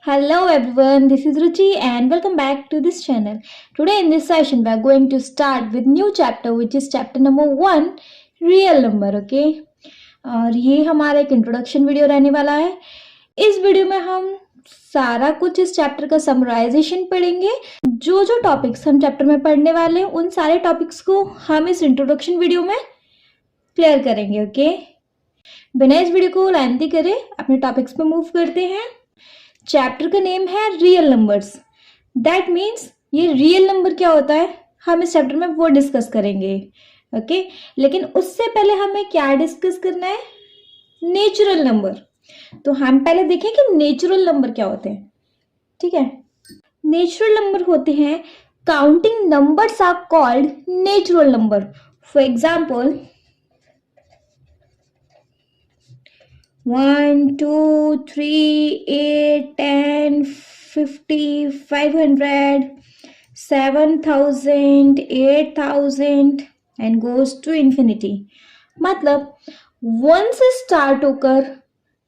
Hello everyone, this is Ruchi and welcome back to this channel. Today in this session we are going to start with new chapter which is chapter number 1 real number. Okay, और ये हमारा एक introduction video रहने वाला है. इस video में हम सारा कुछ इस चैप्टर का समराइजेशन पढ़ेंगे. जो जो टॉपिक्स हम चैप्टर में पढ़ने वाले हैं उन सारे टॉपिक्स को हम इस इंट्रोडक्शन वीडियो में क्लियर करेंगे. ओके, बिना इस वीडियो को लेंथी करे अपने टॉपिक्स पे मूव करते हैं. चैप्टर का नेम है रियल नंबर्स. दैट मीन्स ये रियल नंबर क्या होता है हम इस चैप्टर में वो डिस्कस करेंगे. ओके, लेकिन उससे पहले हमें क्या डिस्कस करना है? Natural number. तो हम पहले देखें कि नेचुरल नंबर क्या होते हैं. ठीक है, नेचुरल नंबर होते हैं counting numbers are called natural number. For example 1, 2, 3, 8, 10, 50, 500, 7,000, 8,000 and goes to infinity. मतलब 1 से स्टार्ट होकर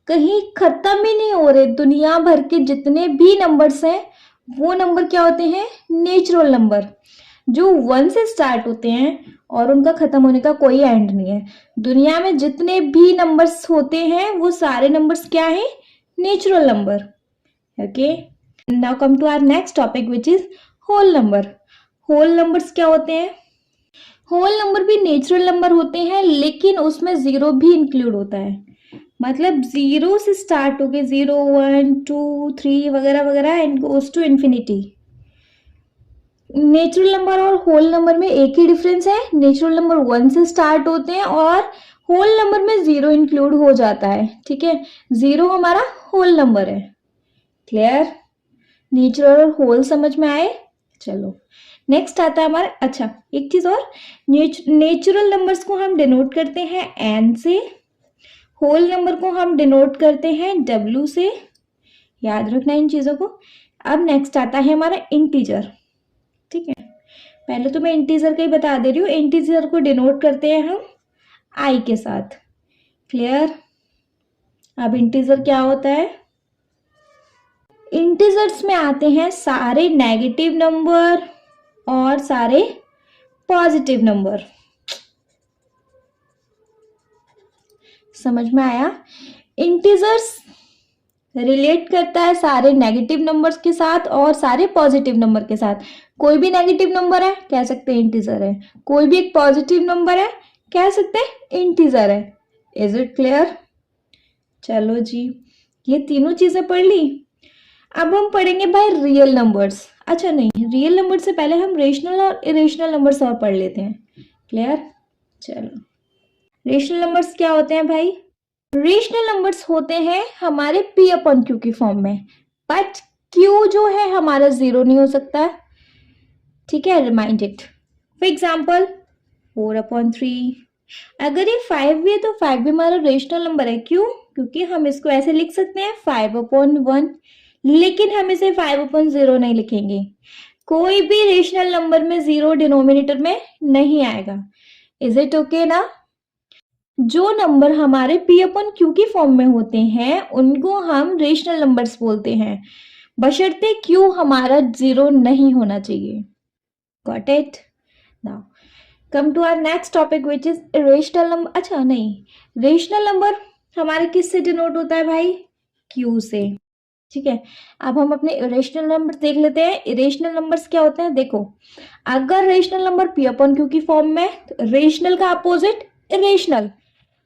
कहीं खत्म ही नहीं हो रहे दुनिया भर के जितने भी नंबर्स हैं वो नंबर क्या होते हैं? Natural number. जो 1 से स्टार्ट होते हैं और उनका खत्म होने का कोई एंड नहीं है. दुनिया में जितने भी नंबर्स होते हैं वो सारे नंबर्स क्या हैं? Natural number. Okay, now come to our next topic which is whole number. Whole numbers क्या होते हैं? होल नंबर भी नेचुरल नंबर होते हैं लेकिन उसमें जीरो भी इंक्लूड होता है. मतलब जीरो से स्टार्ट होके 0, 1, 2, 3 वगैरह वगैरह and goes to infinity. Natural number और होल नंबर में एक ही डिफरेंस है. नेचुरल नंबर 1 से स्टार्ट होते हैं और होल नंबर में जीरो इंक्लूड हो जाता है. ठीक है, जीरो हमारा होल नंबर है. क्लियर? नेचुरल और होल समझ में आए? चलो नेक्स्ट आता है हमारा. अच्छा, एक चीज और, नेचुरल नंबर्स को हम डिनोट करते हैं एन से, होल नंबर को हम डिनोट करते हैं डब्ल्यू से. याद रखना इन चीजों को. अब नेक्स्ट आता है हमारा इंटीजर. ठीक है, पहले तो मैं इंटीजर का ही बता दे रही हूँ. इंटीजर को डिनोट करते हैं हम आई के साथ. क्लियर? अब इंटीजर क्या होता है? इंटीजर्स में आते हैं सारे नेगेटिव नंबर और सारे पॉजिटिव नंबर. समझ में आया? इंटीजर्स रिलेट करता है सारे नेगेटिव नंबर्स के साथ और सारे पॉजिटिव नंबर के साथ. कोई भी नेगेटिव नंबर है कह सकते हैं इंटीजर है, कोई भी एक पॉजिटिव नंबर है कह सकते हैं इंटीजर है. Is it clear? चलो जी, ये तीनों चीजें पढ़ ली. अब हम पढ़ेंगे भाई रियल नंबर्स. अच्छा नहीं, रियल नंबर से पहले हम रेशनल और इरेशनल नंबर्स और पढ़ लेते हैं. क्लियर? चलो, रेशनल नंबर्स क्या होते हैं भाई? रेशनल नंबर्स होते हैं हमारे p अपॉन q की फॉर्म में, बट q जो है हमारा जीरो नहीं हो सकता. ठीक है, रिमाइंड इट. For example 4/3. अगर ये 5 भी है तो 5 भी हमारा रेशनल नंबर है. क्यों? क्योंकि हम इसको ऐसे लिख सकते हैं 5/1, लेकिन हम इसे 5/0 नहीं लिखेंगे. कोई भी रेशनल नंबर में जीरो डिनोमिनेटर में नहीं आएगा. इज इट ओके ना? जो नंबर हमारे p अपॉन q की फॉर्म में होते हैं उनको हम रेशनल नंबर्स बोलते हैं, बशर्ते q हमारा जीरो नहीं होना चाहिए. Got it? Now come to our next topic which is irrational number. अच्छा नहीं, रेशनल नंबर हमारे किस से डिनोट होता है भाई? q से. ठीक है, अब हम अपने इरेशनल नंबर देख लेते हैं. इरेशनल नंबर्स क्या होते हैं? देखो, अगर rational number p upon q की फॉर्म में, तो रेशनल का अपोजिट इरेशनल.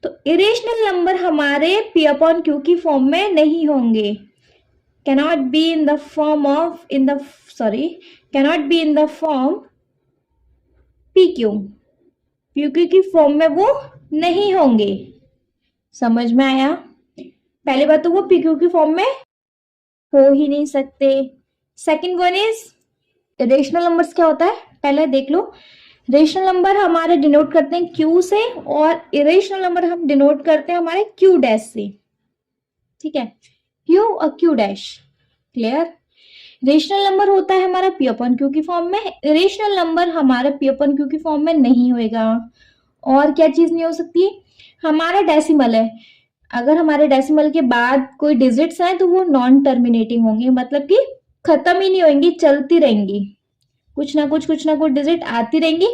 तो इरेशनल नंबर हमारे p अपॉन q की फॉर्म में नहीं होंगे. Cannot be in the form of cannot be in the form pq. pq की फॉर्म में वो नहीं होंगे. समझ में आया? पहली बात तो वो pq की फॉर्म में हो ही नहीं सकते. Second one is irrational numbers क्या होता है पहले देख लो. रेशनल नंबर हमारे डिनोट करते हैं q से और इरेशनल नंबर हम डिनोट करते हैं हमारे q डैश से. ठीक है, q और q dash. Clear? Rational number होता है हमारा p अपॉन q की फॉर्म में. इरेशनल नंबर हमारा p अपॉन q की फॉर्म में नहीं होएगा. और क्या चीज नहीं हो सकती? हमारा डेसिमल है. अगर हमारे डेसिमल के बाद कोई डिजिट्स हैं तो वो नॉन टर्मिनेटिंग होंगी, मतलब कि खत्म ही नहीं होंगी, चलती रहेंगी, कुछ ना कुछ डिजिट आती रहेंगी,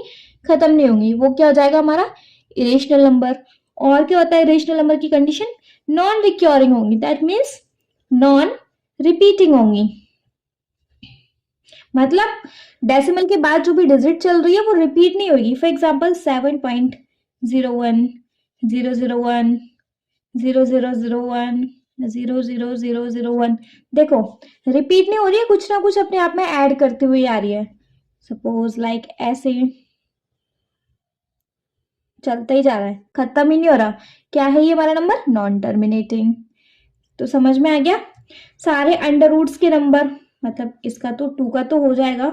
खत्म नहीं होंगी। वो क्या हो जाएगा हमारा इरेशनल नंबर। और क्या होता है इरेशनल नंबर की कंडीशन? नॉन रिक्योरिंग होंगी, दैट मीन्स नॉन रिपीटिंग होंगी। मतलब डेसिमल के बाद जो भी डिजिट चल रही है वो रिपीट नहीं होगी। फॉर एग्जाम्पल 7.01, 001, 0001, 00001, देखो रिपीट नहीं हो रही है, कुछ ना कुछ अपने आप में ऐड करते हुए आ रही है। सपोज लाइक ऐसे चलता ही जा रहा है, खत्म ही नहीं हो रहा। क्या है ये हमारा नंबर? Non terminating. तो समझ में आ गया। सारे अंडर रूट्स के नंबर, मतलब इसका तो 2 का तो हो जाएगा,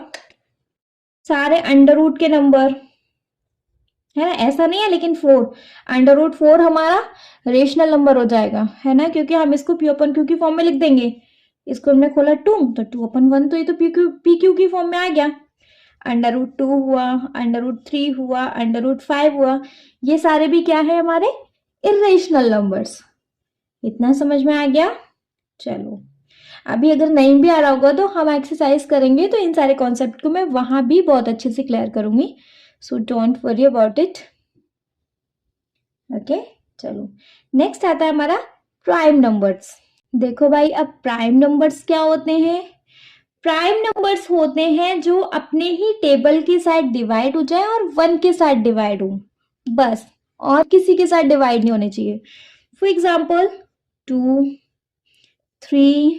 सारे अंडर रूट के नंबर है ना, ऐसा नहीं है, लेकिन 4 अंडर रूट 4 हमारा रेशनल नंबर हो जाएगा, है ना, क्योंकि हम इसको P अपन Q की फॉर्म में लिख देंगे। इसको हमने खोला 2 तो 2 अपन 1, तो ये तो पी क्यू की फॉर्म में आ गया। अंडर रूट 2 हुआ, अंडर रूट 3 हुआ, अंडर रूट 5 हुआ, ये सारे भी क्या है हमारे इरेशनल नंबर्स। इतना समझ में आ गया। चलो अभी अगर नहीं भी आ रहा होगा तो हम एक्सरसाइज करेंगे तो इन सारे कॉन्सेप्ट को मैं वहां भी बहुत अच्छे से क्लियर करूंगी, so don't worry about it. Okay चलो नेक्स्ट आता है हमारा प्राइम नंबर्स। देखो भाई अब प्राइम नंबर्स क्या होते हैं? प्राइम नंबर्स होते हैं जो अपने ही टेबल के साथ डिवाइड हो जाए और 1 के साथ डिवाइड हो, बस, और किसी के साथ डिवाइड नहीं होने चाहिए। फॉर एग्जाम्पल 2, 3,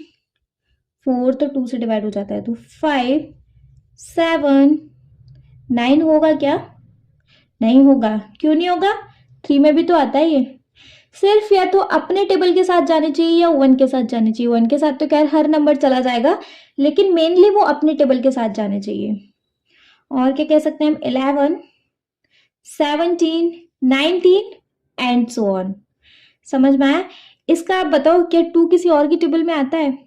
4 तो 2 से डिवाइड हो जाता है, तो 5, 7, 9 होगा क्या? नहीं होगा। क्यों नहीं होगा? 3 में भी तो आता है ये। सिर्फ या तो अपने टेबल के साथ जाने चाहिए या 1 के साथ जाने चाहिए। 1 के साथ तो खैर हर नंबर चला जाएगा, लेकिन मेनली वो अपने टेबल के साथ जाने चाहिए। और क्या कह सकते हैं हम? 11, 17, 19 एंड सो ऑन। समझ में आया? इसका आप बताओ क्या 2 किसी और की टेबल में आता है?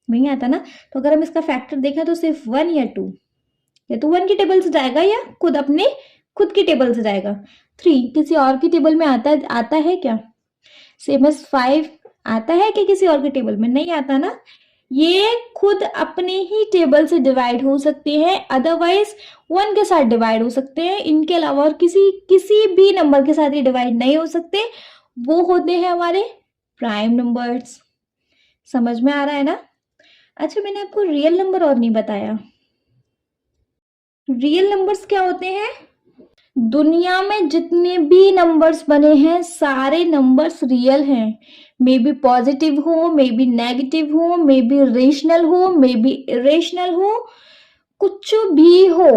नहीं आता ना। तो अगर हम इसका फैक्टर देखें तो सिर्फ 1 या 2, या तो 1 की टेबल से जाएगा या खुद की टेबल से जाएगा। 3 किसी और की टेबल में आता है क्या? सेम एज 5 आता है कि किसी और के टेबल में? नहीं आता ना। ये खुद अपने ही टेबल से डिवाइड हो सकते हैं, अदरवाइज 1 के साथ डिवाइड हो सकते हैं। इनके अलावा और किसी भी नंबर के साथ ये डिवाइड नहीं हो सकते। वो होते हैं हमारे प्राइम नंबर्स। समझ में आ रहा है ना? अच्छा मैंने आपको रियल नंबर और नहीं बताया। रियल नंबर्स क्या होते हैं? दुनिया में जितने भी नंबर्स बने हैं सारे नंबर्स रियल हैं। मे बी पॉजिटिव हो, मे बी नेगेटिव हो, मे बी रेशनल हो, मे बी इरेशनल हो, कुछ भी हो,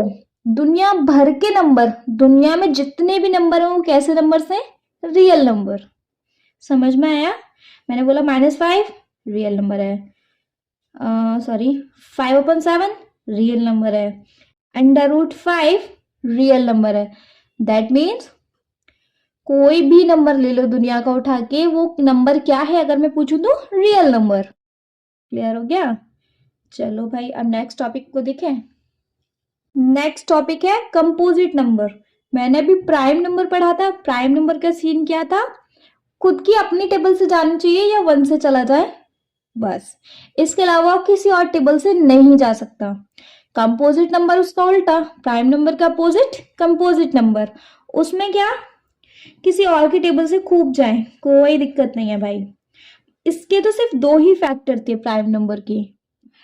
दुनिया भर के नंबर, दुनिया में जितने भी नंबर हैं वो कैसे नंबर्स हैं? Real number. समझ में आया? मैंने बोला -5 रियल नंबर है, सॉरी 5/7 रियल नंबर है, अंडर रूट 5 रियल नंबर है। दैट मीन्स कोई भी नंबर ले लो दुनिया का उठा के, वो नंबर क्या है अगर मैं पूछूं तो रियल नंबर। क्लियर हो गया? चलो भाई अब नेक्स्ट टॉपिक को देखें। नेक्स्ट टॉपिक है कंपोजिट नंबर। मैंने अभी प्राइम नंबर पढ़ा था। प्राइम नंबर का सीन क्या था? खुद की अपनी टेबल से जाना चाहिए या 1 से चला जाए, बस, इसके अलावा किसी और टेबल से नहीं जा सकता। कंपोजिट नंबर उसका उल्टा, प्राइम नंबर का अपोजिट कंपोजिट नंबर। उसमें क्या किसी और की टेबल से खूब जाए, कोई दिक्कत नहीं है भाई। इसके तो सिर्फ 2 ही फैक्टर थे प्राइम नंबर की,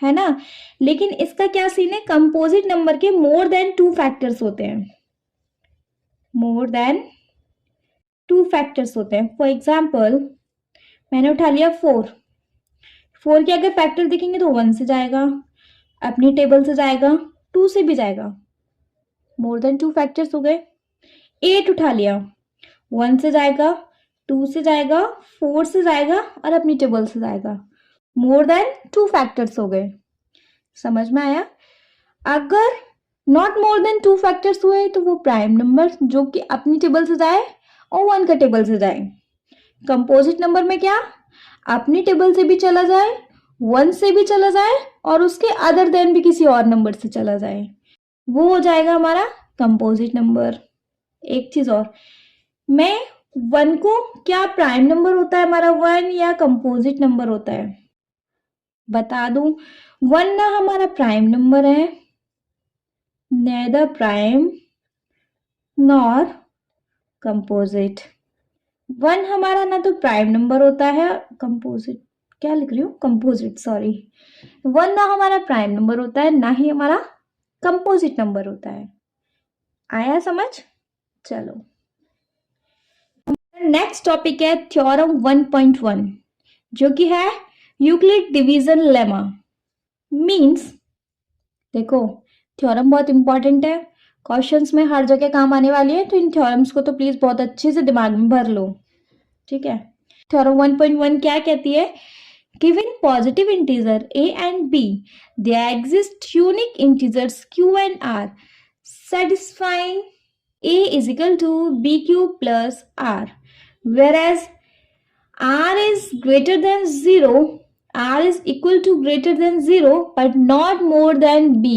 है ना, लेकिन इसका क्या सीन है? कंपोजिट नंबर के मोर देन 2 फैक्टर्स होते हैं, मोर देन 2 फैक्टर्स होते हैं। फॉर एग्जाम्पल मैंने उठा लिया 4 के अगर फैक्टर देखेंगे तो 1 से जाएगा, अपनी टेबल से जाएगा, 2 से भी जाएगा, मोर देन 2 फैक्टर्स हो गए। 8 उठा लिया, 1 से जाएगा, 2 से जाएगा, 4 से जाएगा और अपनी टेबल से जाएगा, मोर देन 2 फैक्टर्स हो गए। समझ में आया? अगर नॉट मोर देन 2 फैक्टर्स हुए तो वो प्राइम नंबर जो कि अपनी टेबल से जाए और 1 का टेबल से जाए। कंपोजिट नंबर में क्या अपनी टेबल से भी चला जाए, 1 से भी चला जाए और उसके अदर देन भी किसी और नंबर से चला जाए, वो हो जाएगा हमारा कंपोजिट नंबर। एक चीज और, मैं वन को क्या प्राइम नंबर होता है हमारा, वन या कंपोजिट नंबर होता है? बता दूं, वन ना हमारा प्राइम नंबर है, neither prime nor composite. One हमारा ना तो प्राइम नंबर होता है, कंपोजिट क्या लिख रही हूँ, कंपोजिट सॉरी। वन ना हमारा प्राइम नंबर होता है, ना ही हमारा कंपोजिट नंबर होता है। आया समझ? चलो नेक्स्ट टॉपिक है थ्योरम 1.1, जो कि है यूक्लिड डिवीजन लेमा। मींस देखो, थ्योरम बहुत इंपॉर्टेंट है, क्वेश्चंस में हर जगह काम आने वाली है, तो इन थ्योरम्स को तो प्लीज बहुत अच्छे से दिमाग में भर लो, ठीक है। थ्योरम 1.1 क्या कहती है? Given positive integer a and b, there exist unique integers q and r satisfying a is equal to bq plus r, whereas r is greater than 0, r is equal to greater than 0 but not more than b।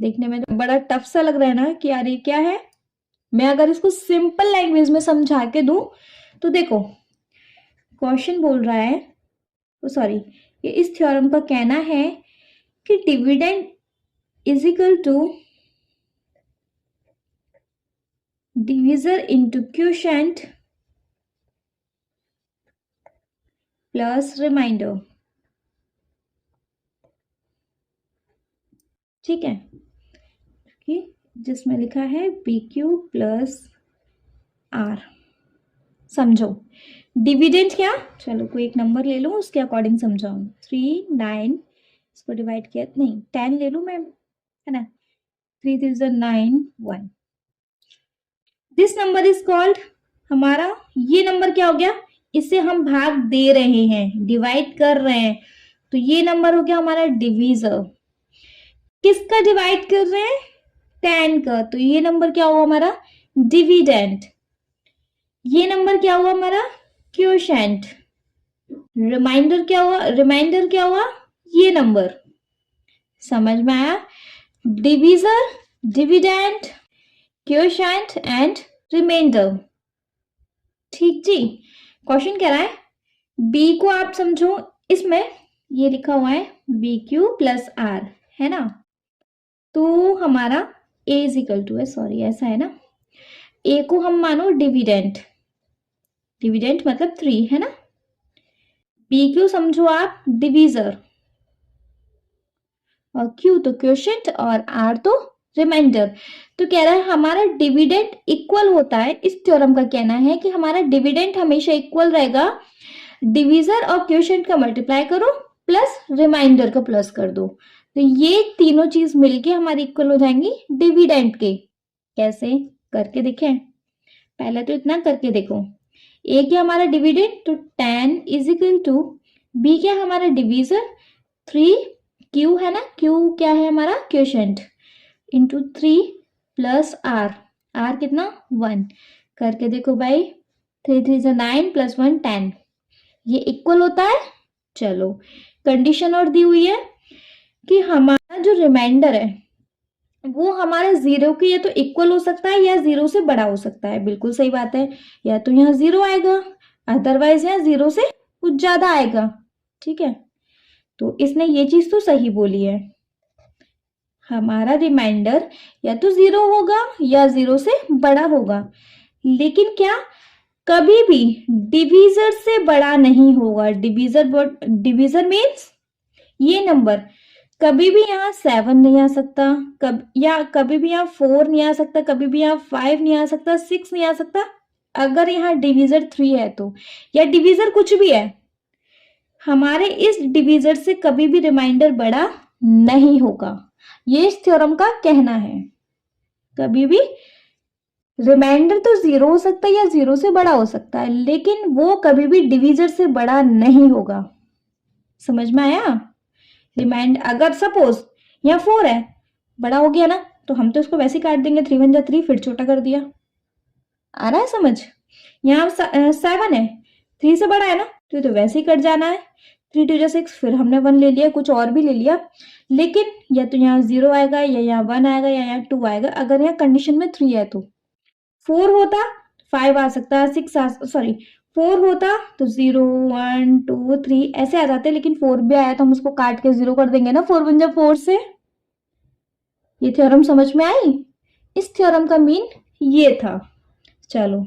देखने में तो बड़ा tough सा लग रहा है ना कि यार ये क्या है। मैं अगर इसको सिंपल लैंग्वेज में समझा के दूं तो देखो, क्वेश्चन बोल रहा है, सॉरी, ये इस थ्योरम का कहना है कि dividend is equal to divisor into quotient plus remainder, ठीक है, कि जिसमें लिखा है बी क्यू प्लस आर। समझो डिविडेंड क्या, चलो कोई एक नंबर ले लो उसके अकॉर्डिंग समझाऊं। 3 9, इसको डिवाइड किया नहीं 10 ले लूं मैं, है ना, 3 3 9 1। दिस नंबर इज कॉल्ड, हमारा ये नंबर क्या हो गया, इसे हम भाग दे रहे हैं, डिवाइड कर रहे हैं, तो ये नंबर हो गया हमारा डिवीजर। किसका डिवाइड कर रहे हैं? 10 का, तो ये नंबर क्या हुआ हमारा डिविडेंड। ये नंबर क्या हुआ हमारा क्वोशिएंट। रिमाइंडर क्या हुआ, रिमाइंडर क्या हुआ ये नंबर। समझ में आया? Divisor, dividend, quotient and remainder. ठीक जी। क्वेश्चन कह रहा है बी को आप समझो, इसमें ये लिखा हुआ है बी क्यू प्लस आर, है ना, तो हमारा ए इज इक्वल टू है, सॉरी ऐसा है ना, ए को हम मानो डिविडेंड, डिविडेंड मतलब 3, है ना, बी क्यू समझो आप डिवीजर, और क्यू तो क्वोशिएंट और आर तो रिमाइंडर। तो कह रहा है हमारा डिविडेंड इक्वल होता है, इस थ्योरम का कहना है कि हमारा डिविडेंड हमेशा इक्वल रहेगा, डिवीजर और क्वोशिएंट का मल्टीप्लाई करो प्लस रिमाइंडर का प्लस कर दो, तो ये तीनों चीज मिलके हमारी इक्वल हो जाएंगी डिविडेंड के। कैसे करके देखें? पहले तो इतना करके देखो, ए क्या हमारा डिविडेंड, तो 10 इज इक्वल टू बी क्या हमारा डिवीजर 3, क्यू है ना, क्यू क्या है हमारा quotient, into 3 plus R, R कितना 1, करके देखो भाई 3 3 9 प्लस 1 10, ये इक्वल होता है। चलो कंडीशन और दी हुई है कि हमारा जो रिमाइंडर है वो हमारा 0 के ये तो इक्वल हो सकता है या 0 से बड़ा हो सकता है। बिल्कुल सही बात है, या तो यहाँ 0 आएगा, अदरवाइज यहाँ 0 से कुछ ज्यादा आएगा, ठीक है। तो इसने ये चीज तो सही बोली है, हमारा रिमाइंडर या तो 0 होगा या 0 से बड़ा होगा, लेकिन क्या कभी भी डिवीजर से बड़ा नहीं होगा। डिवीजर मीन्स ये नंबर कभी भी यहाँ 7 नहीं आ सकता, कभी भी यहाँ 4 नहीं आ सकता, कभी भी यहाँ 5 नहीं आ सकता, 6 नहीं आ सकता, अगर यहाँ डिवीजर 3 है तो, या डिवीजर कुछ भी है, हमारे इस डिवीजर से कभी भी रिमाइंडर बड़ा नहीं होगा। ये इस थ्योरम का कहना है, कभी भी रिमाइंडर तो 0 हो सकता है या 0 से बड़ा हो सकता है, लेकिन वो कभी भी डिवीजर से बड़ा नहीं होगा। समझ में आया? रिमाइंडर अगर सपोज यहाँ 4 है, बड़ा हो गया ना, तो हम तो इसको वैसे काट देंगे, 3 1 3, फिर छोटा कर दिया। आ रहा है समझ? यहाँ 7 है, 3 से बड़ा है ना, तो वैसे ही कट जाना है, 3 2 6, फिर हमने 1 ले लिया, कुछ और भी ले लिया, लेकिन या तो यहाँ 0 आएगा, या यहाँ 1 आएगा, या यहाँ 2 आएगा। अगर यहाँ कंडीशन में 3 है तो 4 होता, 5 आ सकता, 6 सॉरी 4 होता तो 0 1 2 3 ऐसे आ जाते, लेकिन 4 भी आया तो हम उसको काट के 0 कर देंगे ना, 4 1 जा 4 से। ये थ्योरम समझ में आई? इस थ्योरम का मीन ये था। चलो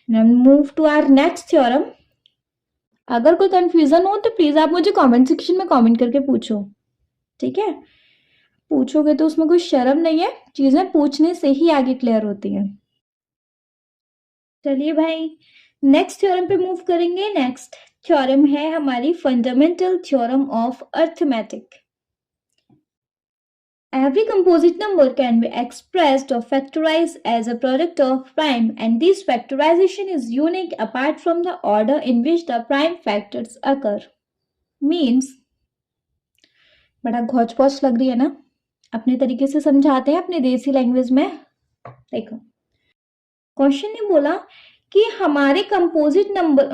move to our next theorem. अगर कोई कंफ्यूजन हो तो प्लीज आप मुझे कमेंट सेक्शन में कमेंट करके पूछो, ठीक है? पूछोगे तो उसमें कोई शर्म नहीं है, चीजें पूछने से ही आगे क्लियर होती हैं। चलिए भाई नेक्स्ट थ्योरम पे मूव करेंगे। नेक्स्ट थ्योरम है हमारी fundamental theorem of arithmetic. Every composite number can be expressed or factorized as a product of prime, and this factorization is unique apart from the order in which the prime factors occur. Means बड़ा घोच पोच लग रही है ना, अपने तरीके से समझाते हैं अपने देसी लैंग्वेज में। देखो क्वेश्चन ने बोला कि हमारे कंपोजिट नंबर,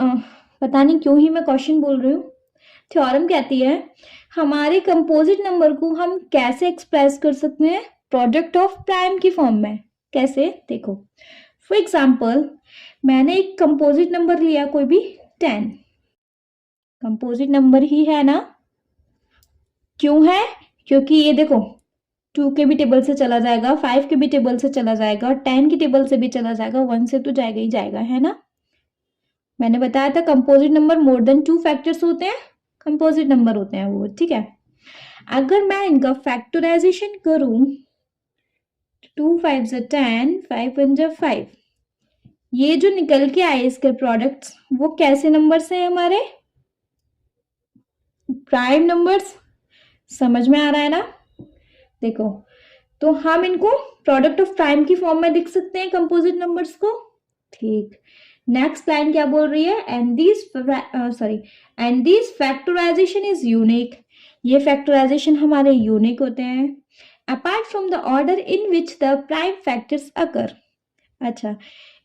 पता नहीं क्यों ही मैं क्वेश्चन बोल रही हूँ, थ्योरम कहती है हमारे कंपोजिट नंबर को हम कैसे एक्सप्रेस कर सकते हैं प्रोडक्ट ऑफ प्राइम की फॉर्म में। कैसे? देखो फॉर एग्जांपल मैंने एक कंपोजिट नंबर लिया कोई भी 10, कंपोजिट नंबर ही है ना, क्यों है? क्योंकि ये देखो 2 के भी टेबल से चला जाएगा, 5 के भी टेबल से चला जाएगा, 10 की टेबल से भी चला जाएगा, 1 से तो जाएगा ही जाएगा, है ना? मैंने बताया था composite number more than 2 factors होते हैं, कंपोजिट नंबर होते हैं वो, ठीक है? अगर मैं इनका फैक्टराइजेशन करूं 2 5 10 5 1 5, ये जो निकल के आए इसके प्रोडक्ट्स वो कैसे नंबर्स हैं हमारे? Prime numbers. समझ में आ रहा है ना? देखो तो हम इनको प्रोडक्ट ऑफ प्राइम की फॉर्म में लिख सकते हैं कंपोजिट नंबर्स को, ठीक? नेक्स्ट लाइन क्या बोल रही है? And this factorization is unique, ये फैक्टराइजेशन हमारे यूनिक होते हैं apart from the order in which the prime factors occur. अच्छा,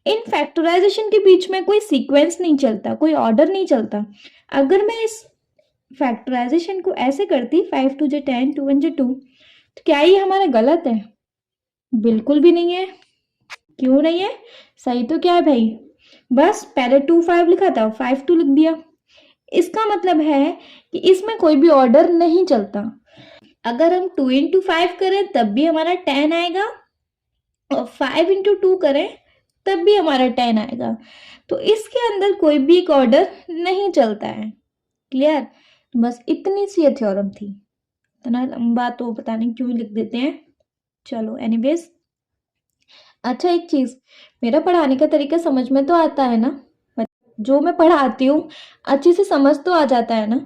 इन फैक्टराइजेशन के बीच में कोई सीक्वेंस नहीं चलता, कोई ऑर्डर नहीं चलता। अगर मैं इस फैक्टराइजेशन को ऐसे करती 5 2 10 2 1 2, तो क्या ये हमारा गलत है? बिल्कुल भी नहीं है। क्यों नहीं है? सही तो क्या है भाई, बस पहले 2 5 लिखा था 5 2 लिख दिया। इसका मतलब है कि इसमें कोई भी ऑर्डर नहीं चलता। अगर हम 2 into 5 करें तब भी हमारा 10 आएगा, और 5 into 2 करें तब भी हमारा 10 आएगा। तो इसके अंदर कोई भी एक ऑर्डर नहीं चलता है। क्लियर? बस इतनी सी थ्योरम थी, इतना लंबा तो पता नहीं क्यों लिख देते हैं। चलो एनीवेज, अच्छा एक चीज, मेरा पढ़ाने का तरीका समझ में तो आता है ना? जो मैं पढ़ाती हूँ अच्छे से समझ तो आ जाता है ना?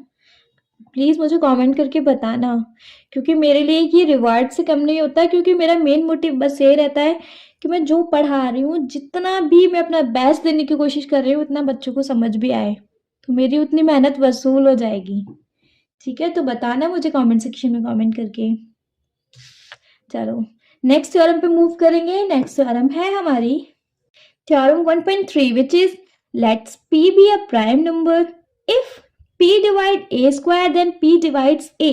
प्लीज मुझे कमेंट करके बताना, क्योंकि मेरे लिए ये रिवार्ड से कम नहीं होता, क्योंकि मेरा मेन मोटिव बस ये रहता है कि मैं जो पढ़ा रही हूँ, जितना भी मैं अपना बेस्ट देने की कोशिश कर रही हूँ, उतना बच्चों को समझ भी आए, तो मेरी उतनी मेहनत वसूल हो जाएगी। ठीक है, तो बताना मुझे कमेंट सेक्शन में कमेंट करके। चलो नेक्स्ट थ्योरम पे मूव करेंगे। नेक्स्ट थ्योरम है हमारी theorem 1.3 which is let's p be a prime number if p divide a square then p divides a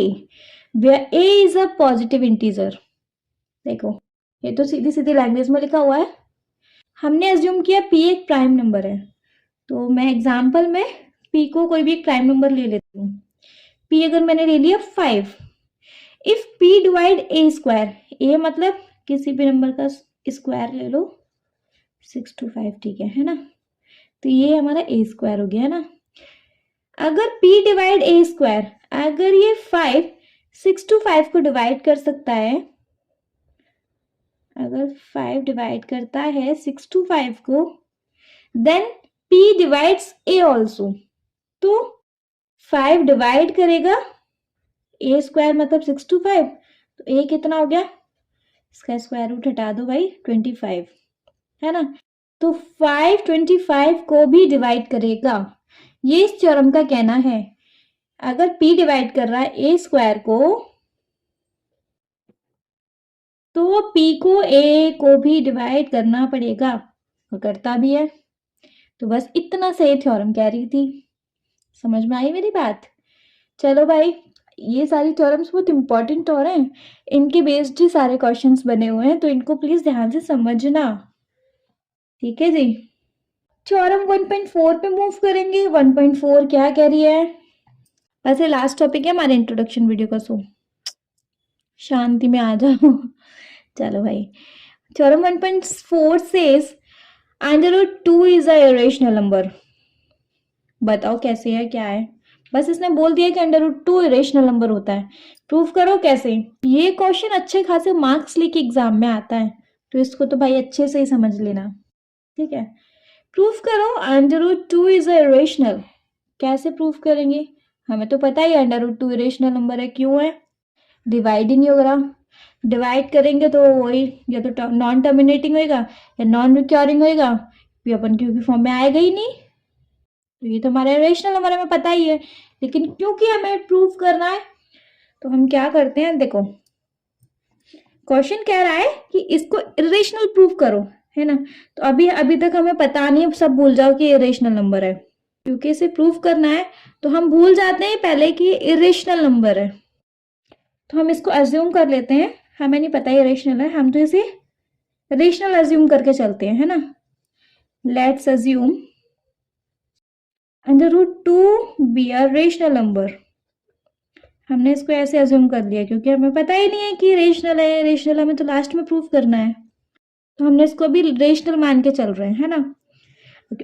where a is a positive integer। देखो ये तो सीधी सीधी लैंग्वेज में लिखा हुआ है, हमने अज्यूम किया p एक प्राइम नंबर है, तो मैं एग्जांपल में p को कोई भी एक प्राइम नंबर ले लेती हूँ। p अगर मैंने ले लिया 5, if p divide a square, a मतलब किसी भी नंबर का स्क्वायर ले लो, 6 to 5, ठीक है ना? तो ये हमारा a स्क्वायर हो गया ना। अगर p डिवाइड a स्क्वायर, अगर ये 5 6 to 5 को डिवाइड कर सकता है, अगर 5 डिवाइड करता है 6 to 5 को, then p divides a also, तो 5 डिवाइड करेगा a स्क्वायर मतलब 6 to 5, तो a कितना हो गया? इसका स्क्वायर रूट हटा दो भाई, 25 है ना? तो 5 25 को भी डिवाइड करेगा, ये इस थ्योरम का कहना है। अगर p डिवाइड कर रहा है a स्क्वायर को, तो p को a को भी डिवाइड करना पड़ेगा, और करता भी है। तो बस इतना सही थ्योरम कह रही थी। समझ में आई मेरी बात? चलो भाई, ये सारी थ्योरम्स बहुत इंपॉर्टेंट हो रहे हैं, इनके बेस्ड ही सारे क्वेश्चंस बने हुए हैं, तो इनको प्लीज ध्यान से समझना। ठीक है जी? थ्योरम 1.4 पे मूव करेंगे। 1.4 क्या कह रही है? वैसे लास्ट टॉपिक है हमारे इंट्रोडक्शन वीडियो का, सो शांति में आ जाओ। चलो भाई, theorem 1.4 says √2 is a irrational number. बताओ कैसे है, क्या है? बस इसने बोल दिया कि √2 इरेशनल नंबर होता है। प्रूफ करो कैसे। ये क्वेश्चन अच्छे खासे मार्क्स लेके एग्जाम में आता है, तो इसको तो भाई अच्छे से ही समझ लेना, ठीक है। प्रूफ करो √2 इज अ इरेशनल। कैसे प्रूफ करेंगे? हमें तो पता ही √2 इरेशनल नंबर है। क्यों है? डिवाइड ही नहीं हो रहा। डिवाइड करेंगे तो वही या तो नॉन टर्मिनेटिंग होएगा या नॉन रिक्योरिंग होएगा, ये अपन क्यू की फॉर्म में आएगा ही नहीं। तो ये तो हमारा रेशनल नंबर हमें पता ही है, लेकिन क्योंकि हमें प्रूफ करना है तो हम क्या करते हैं, देखो क्वेश्चन कह रहा है कि इसको इरेशनल प्रूफ करो, है ना। तो अभी तक हमें पता नहीं, सब भूल जाओ कि इरेशनल नंबर है। क्योंकि इसे प्रूफ करना है तो हम भूल जाते हैं पहले कि इरेशनल नंबर है, तो हम इसको अज्यूम कर लेते हैं। हमें नहीं पता ये रेशनल है, हम तो इसे रेशनल अज्यूम करके चलते हैं, है ना। Let's assume √2 be a rational number. हमने इसको ऐसे अज्यूम कर लिया क्योंकि हमें पता ही नहीं है कि रेशनल है। रेशनल हमें तो लास्ट में प्रूफ करना है, तो हमने इसको अभी रेशनल मान के चल रहे हैं, है ना।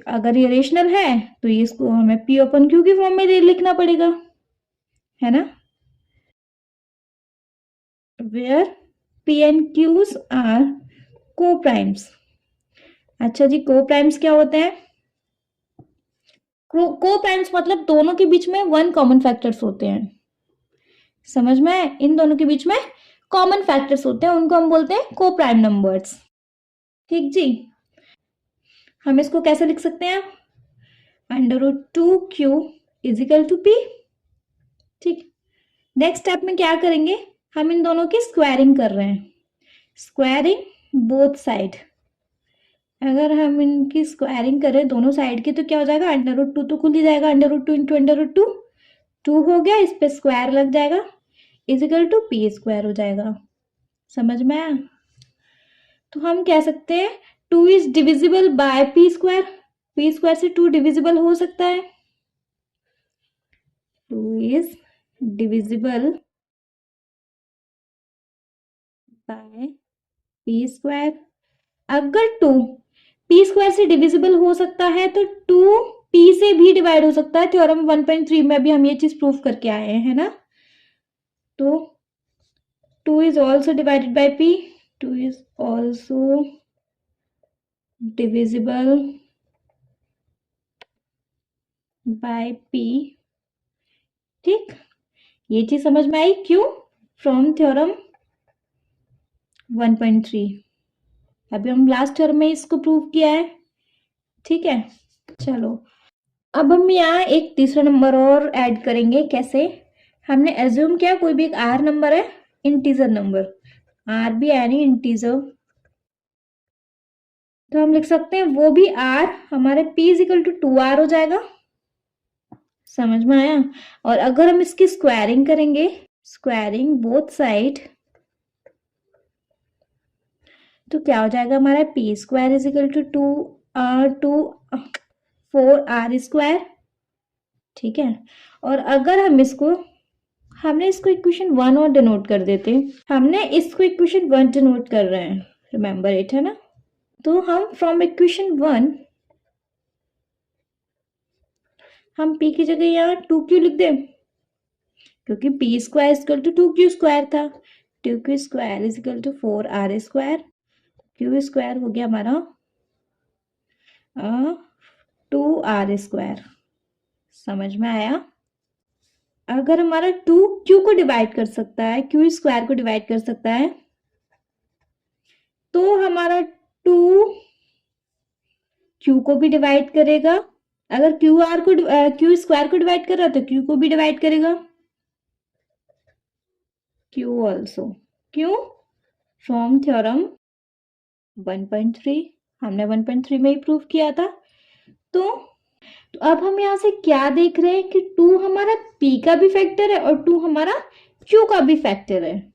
अगर ये रेशनल है तो ये इसको हमें पी ओपन क्यू की फॉर्म में लिखना पड़ेगा, है ना। Where P and Qs are coprimes. अच्छा जी, को प्राइम्स क्या होते हैं? को प्राइम्स मतलब दोनों के बीच में 1 कॉमन फैक्टर्स होते हैं। समझ में आए? इन दोनों के बीच में कॉमन फैक्टर्स होते हैं, उनको हम बोलते हैं को प्राइम नंबर्स। ठीक जी। हम इसको कैसे लिख सकते हैं? √2q is equal to p। ठीक। नेक्स्ट स्टेप में क्या करेंगे? हम इन दोनों की स्क्वायरिंग कर रहे हैं। Squaring both side. अगर हम इनकी स्क्वायरिंग करें दोनों साइड की तो क्या हो जाएगा? √2 तो खुल ही जाएगा, √2 इंटू √2 2 हो गया, इस पे स्क्वायर लग जाएगा, is equal to P square हो जाएगा। समझ में आया? तो हम कह सकते हैं 2 is divisible by P square. P square से 2 डिविजिबल हो सकता है। 2 is divisible by P square. अगर 2 पी स्क्वायर से डिविजिबल हो सकता है तो 2 पी से भी डिवाइड हो सकता है। थ्योरम 1.3 में भी हम ये चीज प्रूफ करके आए हैं, है ना। तो 2 is also divided by p. 2 is also divisible by p. ठीक, ये चीज समझ में आई? क्यों? From theorem 1.3। अभी हम लास्ट थ्योरम में इसको प्रूव किया है, ठीक है। चलो अब हम यहाँ एक तीसरा नंबर और ऐड करेंगे। कैसे? हमने एज्यूम किया कोई भी एक आर नंबर है, इंटीजर नंबर, आर भी यानी इंटीजर, तो हम लिख सकते हैं वो भी आर हमारे p is equal to 2r हो जाएगा। समझ में आया? और अगर हम इसकी स्क्वायरिंग करेंगे, स्क्वायरिंग बोथ साइड, तो क्या हो जाएगा हमारा? P square is equal to 4r square. ठीक है। और अगर हम इसको, हमने इसको इक्वेशन 1 और डिनोट कर देते, हमने इसको इक्वेशन 1 डिनोट कर रहे हैं, रिमेंबर इट, है ना। तो हम फ्रॉम इक्वेशन 1 हम p की जगह यहाँ 2q लिख दें, क्योंकि p square equal to 2q square था। 2q square is equal to 4r square. q square हो गया हमारा 2r स्क्वायर। समझ में आया? अगर हमारा 2q को डिवाइड कर सकता है, q स्क्वायर को डिवाइड कर सकता है, तो हमारा 2q को भी डिवाइड करेगा। अगर q स्क्वायर को डिवाइड कर रहा है तो q को भी डिवाइड करेगा, q ऑल्सो। क्यों? फ्रॉम थ्योरम 1.3, हमने 1.3 में ही प्रूव किया था। तो अब हम यहाँ से क्या देख रहे हैं कि 2 हमारा p का भी फैक्टर है और 2 हमारा q का भी फैक्टर है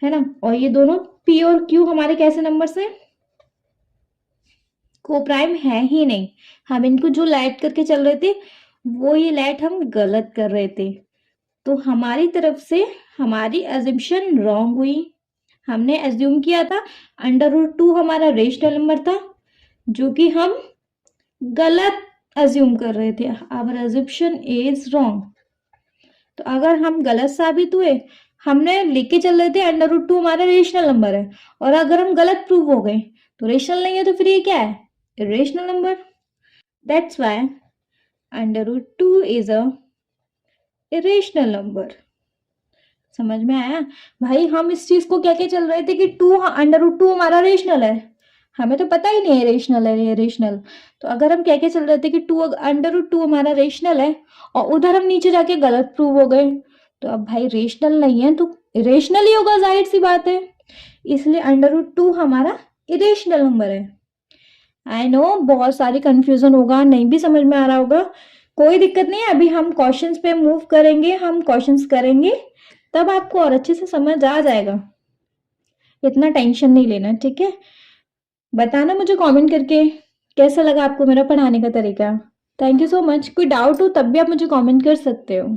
ना। और ये दोनों p और q हमारे कैसे नंबर्स हैं? कोप्राइम है ही नहीं। हम इनको जो लेट करके चल रहे थे वो ये लेट हम गलत कर रहे थे, तो हमारी तरफ से हमारी अजम्पशन रॉन्ग हुई। हमने एज्यूम किया था √2 हमारा रेशनल नंबर था, जो कि हम गलत अज्यूम कर रहे थे। Our assumption is wrong. तो अगर हम गलत साबित हुए, हमने लेके चल रहे थे √2 हमारा रेशनल नंबर है, और अगर हम गलत प्रूव हो गए तो रेशनल नहीं है, तो फिर ये क्या है? Irrational number. That's why √2 is a irrational number. समझ में आया भाई? हम इस चीज को क्या क्या चल रहे थे कि √2 हमारा रेशनल है, हमें तो पता ही नहीं है रेशनल है ये रेशनल। तो अगर हम क्या क्या चल रहे थे कि √2 हमारा रेशनल है, और उधर हम नीचे जाके गलत प्रूव हो गए, तो अब भाई रेशनल नहीं है तो इरेशनल ही होगा, जाहिर सी बात है। इसलिए √2 हमारा इरेशनल नंबर है। आई नो बहुत सारी कंफ्यूजन होगा, नहीं भी समझ में आ रहा होगा, कोई दिक्कत नहीं है। अभी हम क्वेश्चंस पे मूव करेंगे, हम क्वेश्चंस करेंगे, तब आपको और अच्छे से समझ आ जाएगा। इतना टेंशन नहीं लेना, ठीक है? बताना मुझे कमेंट करके कैसा लगा आपको मेरा पढ़ाने का तरीका। Thank you so much. कोई डाउट हो तब भी आप मुझे कमेंट कर सकते हो।